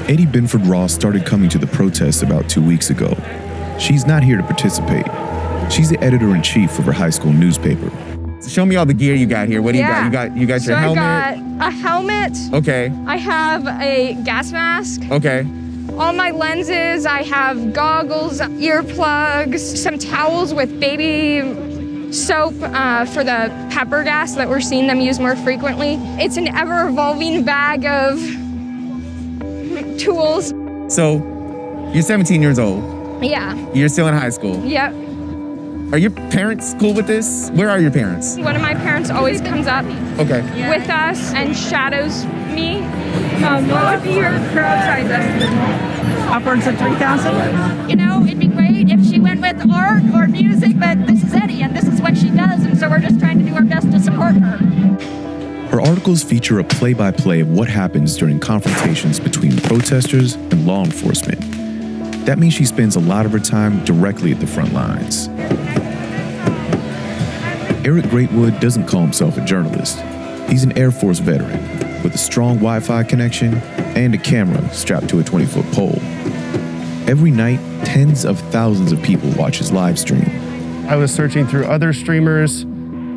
Eddie Binford Ross started coming to the protests about 2 weeks ago. She's not here to participate. She's the editor-in-chief of her high school newspaper. Show me all the gear you got here. What do you got? You got your helmet? I got a helmet. Okay. I have a gas mask. Okay. All my lenses. I have goggles, earplugs, some towels with baby soap for the pepper gas that we're seeing them use more frequently. It's an ever-evolving bag of tools. So, you're 17 years old. Yeah. You're still in high school. Yep. Are your parents cool with this? Where are your parents? One of my parents always comes up with us and shadows me. What would be your crowd size estimate? Upwards of 3,000. You know, it'd be great if she went with art or music, but this is Eddie and this is what she does, and so we're just trying to do our best to support her. Her articles feature a play-by-play of what happens during confrontations between protesters and law enforcement. That means she spends a lot of her time directly at the front lines. Eric Greatwood doesn't call himself a journalist. He's an Air Force veteran with a strong Wi-Fi connection and a camera strapped to a 20-foot pole. Every night, tens of thousands of people watch his live stream. I was searching through other streamers'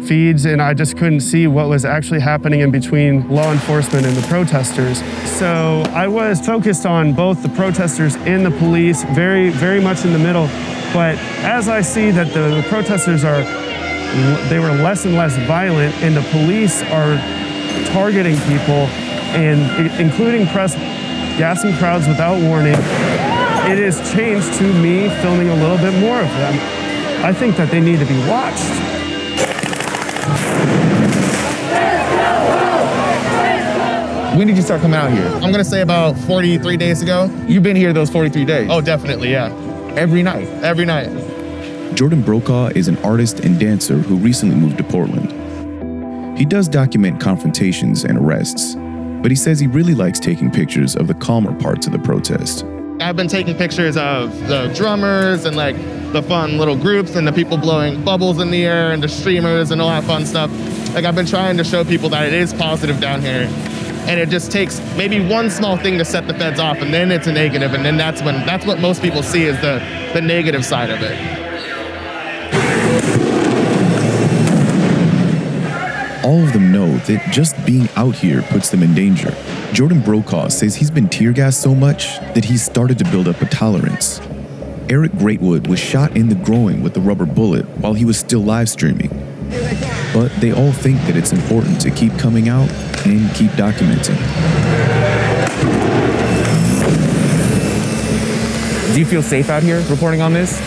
feeds, and I just couldn't see what was actually happening in between law enforcement and the protesters. So I was focused on both the protesters and the police, very, very much in the middle. But as I see that the protesters they were less and less violent, and the police are targeting people and including press, gassing crowds without warning, it has changed to me filming a little bit more of them. I think that they need to be watched. When did you start coming out here? I'm gonna say about 43 days ago. You've been here those 43 days? Oh, definitely, yeah. Every night? Every night. Jordan Brokaw is an artist and dancer who recently moved to Portland. He does document confrontations and arrests, but he says he really likes taking pictures of the calmer parts of the protest. I've been taking pictures of the drummers and like the fun little groups and the people blowing bubbles in the air and the streamers and all that fun stuff. Like, I've been trying to show people that it is positive down here, and it just takes maybe one small thing to set the feds off, and then it's a negative, and then that's what most people see is the negative side of it. All of them know that just being out here puts them in danger. Jordan Brokaw says he's been tear gassed so much that he's started to build up a tolerance. Eric Greatwood was shot in the groin with a rubber bullet while he was still live streaming. But they all think that it's important to keep coming out and keep documenting. Do you feel safe out here reporting on this?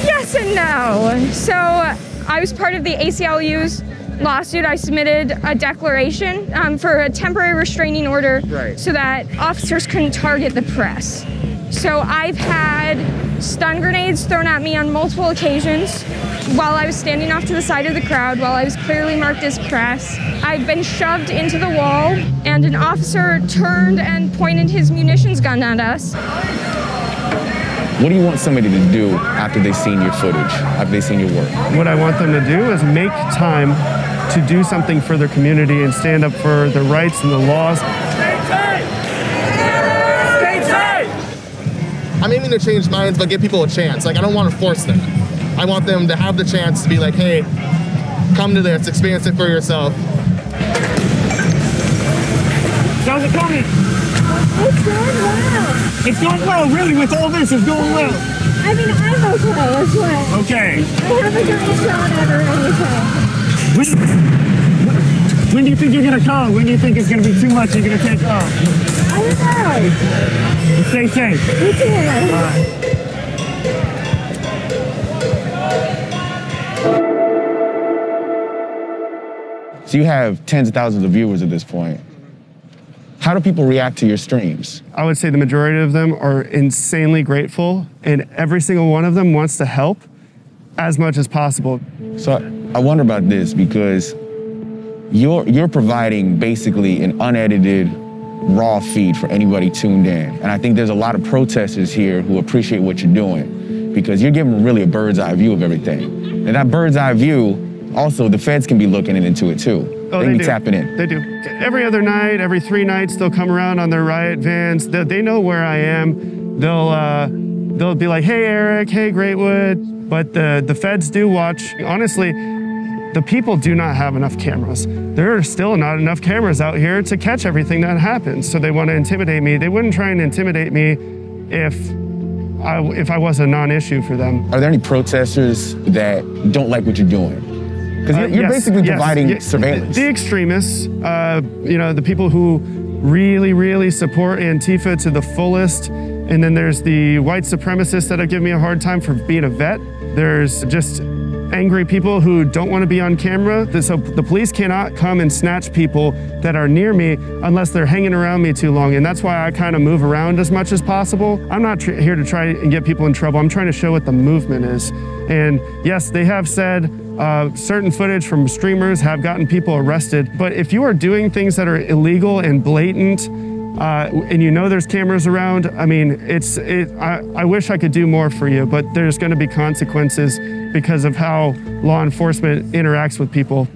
Yes and no. So I was part of the ACLU's lawsuit. I submitted a declaration for a temporary restraining order so that officers couldn't target the press. So I've had stun grenades thrown at me on multiple occasions while I was standing off to the side of the crowd, while I was clearly marked as press. I've been shoved into the wall, and an officer turned and pointed his munitions gun at us. What do you want somebody to do after they've seen your footage, after they've seen your work? What I want them to do is make time to do something for their community and stand up for their rights and the laws. I'm aiming to change minds, but give people a chance. Like, I don't want to force them. I want them to have the chance to be like, hey, come to this, experience it for yourself. How's it going? It's going well. It's going well, really, with all this, it's going well. I mean, I'm okay as well. Okay. I haven't gotten shot at or anything. When do you think you're gonna call? When do you think it's gonna be too much, you're gonna take off? I don't know. Stay safe. You too. All right. So you have tens of thousands of viewers at this point. How do people react to your streams? I would say the majority of them are insanely grateful, and every single one of them wants to help as much as possible. So I wonder about this, because you're providing basically an unedited, raw feed for anybody tuned in. And I think there's a lot of protesters here who appreciate what you're doing, because you're giving really a bird's eye view of everything. And that bird's eye view, also the feds can be looking into it too. Oh, they be do. tapping in. They do. Every other night, every 3 nights, they'll come around on their riot vans. They know where I am. They'll be like, hey, Eric, hey, Greatwood. But the feds do watch. Honestly, the people do not have enough cameras. There are still not enough cameras out here to catch everything that happens. So they want to intimidate me. They wouldn't try and intimidate me if I was a non-issue for them. Are there any protesters that don't like what you're doing? Because you're basically providing surveillance. The extremists, the people who really, really support Antifa to the fullest. And then there's the white supremacists that have given me a hard time for being a vet. There's just angry people who don't want to be on camera. So the police cannot come and snatch people that are near me unless they're hanging around me too long. And that's why I kind of move around as much as possible. I'm not here to try and get people in trouble. I'm trying to show what the movement is. And yes, they have said certain footage from streamers have gotten people arrested. But if you are doing things that are illegal and blatant, and you know there's cameras around, I mean, I wish I could do more for you, but there's going to be consequences because of how law enforcement interacts with people.